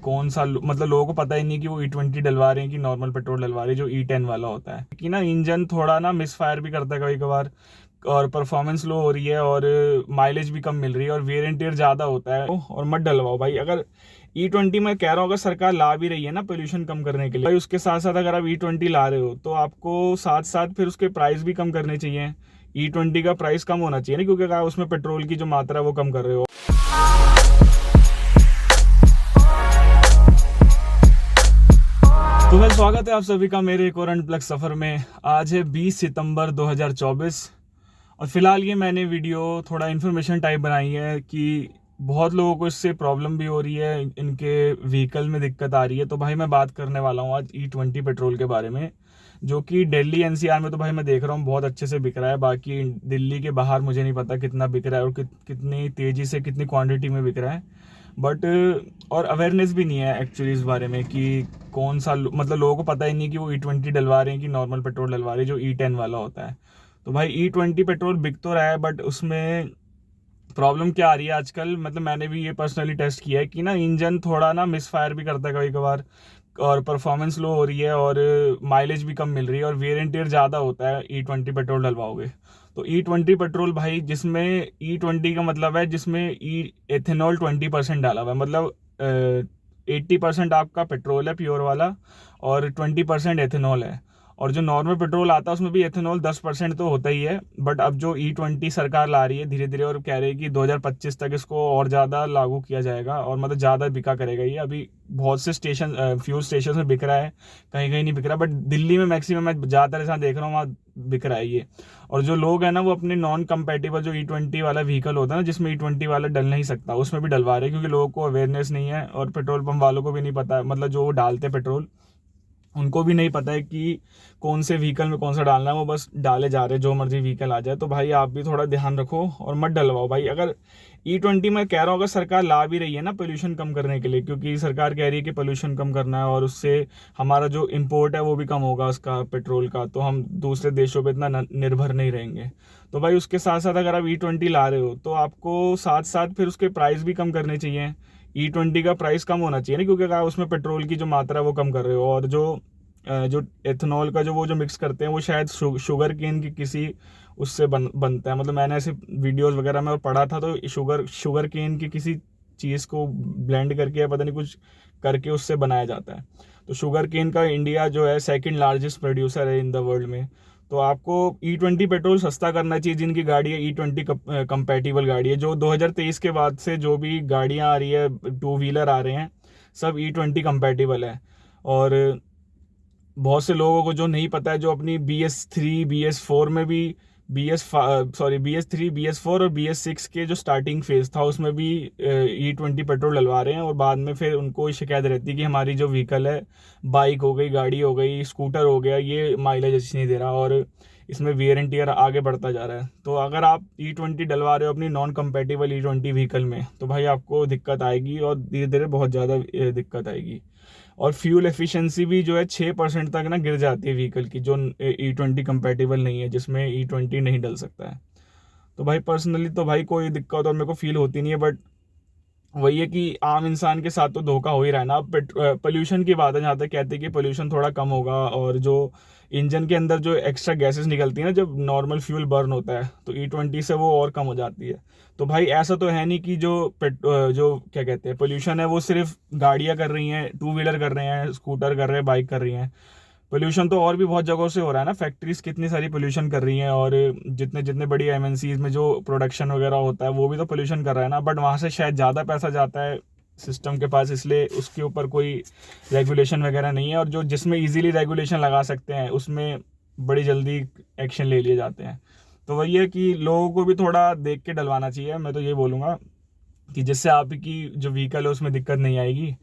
कौन सा मतलब लोगों को पता ही नहीं कि वो E20 डलवा रहे हैं कि नॉर्मल पेट्रोल डलवा रहे हैं जो E10 वाला होता है कि ना इंजन थोड़ा ना मिसफायर भी करता है कभी कभार और परफॉर्मेंस लो हो रही है और माइलेज भी कम मिल रही है और वेयर एंड टियर ज़्यादा होता है और मत डलवाओ भाई। अगर E20 में कह रहा हूँ अगर सरकार ला भी रही है ना पोल्यूशन कम करने के लिए भाई, उसके साथ साथ अगर आप E20 ला रहे हो तो आपको साथ साथ फिर उसके प्राइस भी कम करने चाहिए। E20 का प्राइस कम होना चाहिए ना, क्योंकि अगर आप उसमें पेट्रोल की जो मात्रा है वो कम कर रहे हो। तो मैं स्वागत है आप सभी का मेरे एक और अनप्लग सफ़र में। आज है 20 सितंबर 2024 और फिलहाल ये मैंने वीडियो थोड़ा इन्फॉर्मेशन टाइप बनाई है कि बहुत लोगों को इससे प्रॉब्लम भी हो रही है, इनके व्हीकल में दिक्कत आ रही है। तो भाई मैं बात करने वाला हूँ आज E20 पेट्रोल के बारे में, जो कि दिल्ली एनसीआर में तो भाई मैं देख रहा हूँ बहुत अच्छे से बिक रहा है। बाकी दिल्ली के बाहर मुझे नहीं पता कितना बिक रहा है और कितनी तेज़ी से कितनी क्वांटिटी में बिक रहा है। बट और अवेयरनेस भी नहीं है एक्चुअली इस बारे में कि कौन सा मतलब लोगों को पता ही नहीं कि वो E20 डलवा रहे हैं कि नॉर्मल पेट्रोल डलवा रहे हैं जो E10 वाला होता है। तो भाई E20 पेट्रोल बिक तो रहा है बट उसमें प्रॉब्लम क्या आ रही है आजकल, मतलब मैंने भी ये पर्सनली टेस्ट किया है कि ना इंजन थोड़ा ना मिसफायर भी करता है कभी कभार और परफॉर्मेंस लो हो रही है और माइलेज भी कम मिल रही है और वेयर एंड टियर ज़्यादा होता है E20 पेट्रोल डलवाओगे तो। E20 पेट्रोल भाई जिसमें E20 का मतलब है जिसमें एथेनॉल 20% डाला हुआ है, मतलब 80% आपका पेट्रोल है प्योर वाला और 20% एथेनॉल है। और जो नॉर्मल पेट्रोल आता है उसमें भी एथेनॉल 10% तो होता ही है। बट अब जो E20 सरकार ला रही है धीरे धीरे और कह रही है कि 2025 तक इसको और ज़्यादा लागू किया जाएगा और मतलब ज़्यादा बिका करेगा ये। अभी बहुत से स्टेशन फ्यूल स्टेशन में बिक रहा है, कहीं कहीं नहीं बिक रहा, बट दिल्ली में मैक्सिमम मैं ज़्यादातर ऐसा देख रहा हूँ वहाँ बिक रहा है ये। और जो लोग हैं ना वो अपने नॉन कंपेटिबल जो E20 वाला व्हीकल होता है ना जिसमें E20 वाला डल नहीं सकता उसमें भी डलवा रहे हैं, क्योंकि लोगों को अवेयरनेस नहीं है और पेट्रोल पंप वालों को भी नहीं पता, मतलब जो डालते पेट्रोल उनको भी नहीं पता है कि कौन से व्हीकल में कौन सा डालना है, वो बस डाले जा रहे हैं जो मर्जी व्हीकल आ जाए। तो भाई आप भी थोड़ा ध्यान रखो और मत डलवाओ भाई। अगर E20 में कह रहा हूँ अगर सरकार ला भी रही है ना पोल्यूशन कम करने के लिए, क्योंकि सरकार कह रही है कि पोल्यूशन कम करना है और उससे हमारा जो इम्पोर्ट है वो भी कम होगा उसका पेट्रोल का, तो हम दूसरे देशों पर इतना निर्भर नहीं रहेंगे। तो भाई उसके साथ साथ अगर आप E20 ला रहे हो तो आपको साथ साथ फिर उसके प्राइस भी कम करने चाहिए। E20 का प्राइस कम होना चाहिए ना, क्योंकि अगर आप उसमें पेट्रोल की जो मात्रा है वो कम कर रहे हो और जो एथेनॉल का जो वो जो मिक्स करते हैं वो शायद शुगर केन की किसी उससे बनता है, मतलब मैंने ऐसे वीडियोस वगैरह में और पढ़ा था तो शुगर केन की किसी चीज़ को ब्लेंड करके या पता नहीं कुछ करके उससे बनाया जाता है। तो शुगर केन का इंडिया जो है सेकंड लार्जेस्ट प्रोड्यूसर है इन द वर्ल्ड में। तो आपको E20 पेट्रोल सस्ता करना चाहिए जिनकी गाड़ी है E20 कंपैटिबल गाड़ी है। जो 2023 के बाद से जो भी गाड़ियाँ आ रही है, टू व्हीलर आ रहे हैं, सब E20 कंपैटिबल है। और बहुत से लोगों को जो नहीं पता है, जो अपनी BS3 BS4 में भी BS3 BS4 और BS6 के जो स्टार्टिंग फेज था उसमें भी E20 पेट्रोल डलवा रहे हैं और बाद में फिर उनको शिकायत रहती है कि हमारी जो व्हीकल है, बाइक हो गई, गाड़ी हो गई, स्कूटर हो गया, ये माइलेज अच्छी नहीं दे रहा और इसमें वेयर एंड टियर आगे बढ़ता जा रहा है। तो अगर आप E20 डलवा रहे हो अपनी नॉन कंपेटिबल E20 व्हीकल में तो भाई आपको दिक्कत आएगी और धीरे धीरे बहुत ज़्यादा दिक्कत आएगी। और फ्यूल एफिशिएंसी भी जो है 6% तक ना गिर जाती है व्हीकल की, जो E20 कंपेटिबल नहीं है, जिसमें E20 नहीं डल सकता है। तो भाई पर्सनली तो भाई कोई दिक्कत और मेरे को फील होती नहीं है, बट वही है कि आम इंसान के साथ तो धोखा हो ही रहा है ना। अब पोल्यूशन की बात है, जहाँ तक कहते हैं कि पोल्यूशन थोड़ा कम होगा और जो इंजन के अंदर जो एक्स्ट्रा गैसेस निकलती है ना जब नॉर्मल फ्यूल बर्न होता है तो E20 से वो और कम हो जाती है। तो भाई ऐसा तो है नहीं कि जो क्या कहते हैं पोल्यूशन है वो सिर्फ गाड़ियाँ कर रही हैं, टू व्हीलर कर रहे हैं, स्कूटर कर रहे हैं, बाइक कर रही हैं। पोल्यूशन तो और भी बहुत जगहों से हो रहा है ना, फैक्ट्रीज कितनी सारी पोल्यूशन कर रही हैं और जितने जितने बड़ी MNCs में जो प्रोडक्शन वगैरह होता है वो भी तो पोल्यूशन कर रहा है ना। बट वहाँ से शायद ज़्यादा पैसा जाता है सिस्टम के पास, इसलिए उसके ऊपर कोई रेगुलेशन वगैरह नहीं है और जो जिसमें इजीली रेगुलेशन लगा सकते हैं उसमें बड़ी जल्दी एक्शन ले लिए जाते हैं। तो वही है कि लोगों को भी थोड़ा देख के डलवाना चाहिए, मैं तो ये बोलूँगा कि जिससे आपकी जो व्हीकल है उसमें दिक्कत नहीं आएगी।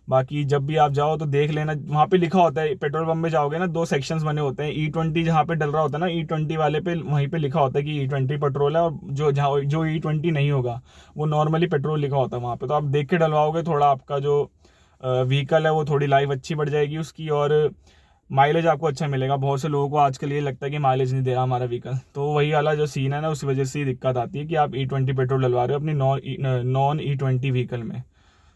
बाकी जब भी आप जाओ तो देख लेना, वहाँ पे लिखा होता है, पेट्रोल पंप में जाओगे ना 2 सेक्शंस बने होते हैं। E20 जहाँ पे डल रहा होता है ना E20 वाले पे वहीं पे लिखा होता है कि E20 पेट्रोल है, और जो E20 नहीं होगा वो नॉर्मली पेट्रोल लिखा होता है वहाँ पे। तो आप देख के डलवाओगे, थोड़ा आपका जो व्हीकल है वो थोड़ी लाइफ अच्छी बढ़ जाएगी उसकी और माइलेज आपको अच्छा मिलेगा। बहुत से लोगों को आजकल ये लगता है कि माइलेज नहीं दे रहा हमारा व्हीकल, तो वही वाला जो सीन है ना उस वजह से ही दिक्कत आती है कि आप E20 पेट्रोल डलवा रहे हो अपनी नॉन E20 व्हीकल में।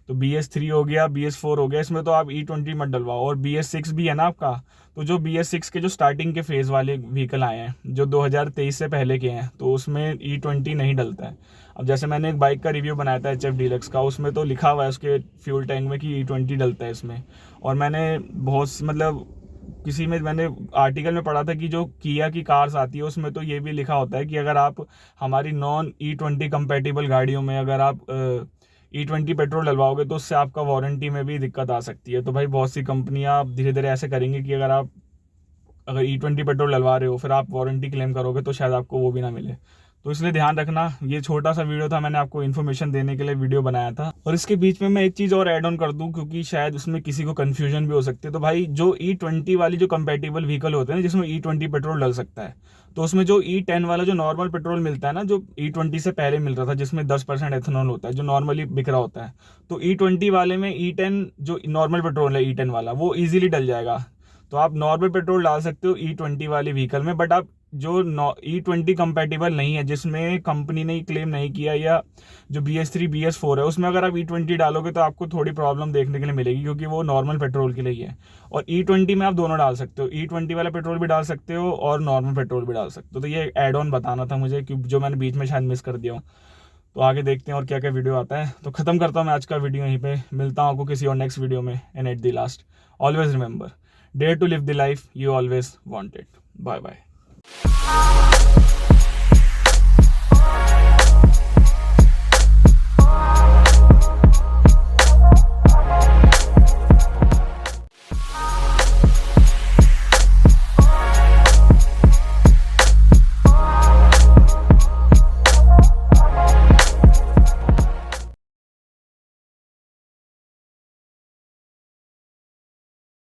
तो तो BS3 हो गया, BS4 हो गया, इसमें तो आप E20 मत डलवाओ। और BS6 भी है ना आपका, तो जो BS6 के जो स्टार्टिंग के फेज़ वाले व्हीकल आए हैं जो 2023 से पहले के हैं, तो उसमें E20 नहीं डलता है। अब जैसे मैंने एक बाइक का रिव्यू बनाया था HF डीलक्स का, उसमें तो लिखा हुआ है उसके फ्यूल टैंक में कि E20 डलता है इसमें। और मैंने बहुत मतलब किसी में मैंने आर्टिकल में पढ़ा था कि जो किया की कार्स आती है उसमें तो ये भी लिखा होता है कि अगर आप हमारी नॉन E20 कंपैटिबल गाड़ियों में अगर आप E20 पेट्रोल डलवाओगे तो उससे आपका वारंटी में भी दिक्कत आ सकती है। तो भाई बहुत सी कंपनियां धीरे धीरे ऐसे करेंगी कि अगर E20 पेट्रोल डलवा रहे हो फिर आप वारंटी क्लेम करोगे तो शायद आपको वो भी ना मिले। तो इसलिए ध्यान रखना। ये छोटा सा वीडियो था, मैंने आपको इन्फॉर्मेशन देने के लिए वीडियो बनाया था। और इसके बीच में मैं एक चीज़ और ऐड ऑन कर दूं क्योंकि शायद उसमें किसी को कन्फ्यूजन भी हो सकती है। तो भाई जो E20 वाली जो कंपैटिबल व्हीकल होते हैं ना जिसमें E20 पेट्रोल डल सकता है, तो उसमें जो E10 वाला जो नॉर्मल पेट्रोल मिलता है ना, जो E20 से पहले मिल रहा था जिसमें 10% एथेनॉल होता है जो नॉर्मली बिक रहा होता है, तो E20 वाले में E10 जो नॉर्मल पेट्रोल है E10 वाला वो ईजिली डल जाएगा। तो आप नॉर्मल पेट्रोल डाल सकते हो E20 वाली व्हीकल में, बट आप जो E20 कंपैटिबल नहीं है जिसमें कंपनी ने क्लेम नहीं किया या जो BS3 BS4 है उसमें अगर आप E20 डालोगे तो आपको थोड़ी प्रॉब्लम देखने के लिए मिलेगी क्योंकि वो नॉर्मल पेट्रोल के लिए है। और E20 में आप दोनों डाल सकते हो, E20 वाला पेट्रोल भी डाल सकते हो और नॉर्मल पेट्रोल भी डाल सकते हो। तो ये एड ऑन बताना था मुझे कि जो मैंने बीच में शायद मिस कर दिया हूँ। तो आगे देखते हैं और क्या क्या वीडियो आता है। तो ख़त्म करता हूँ मैं आज का वीडियो यहीं पे, मिलता हूँ आपको किसी और नेक्स्ट वीडियो में। And at the last always remember, dare to live the life you always wanted. Bye bye.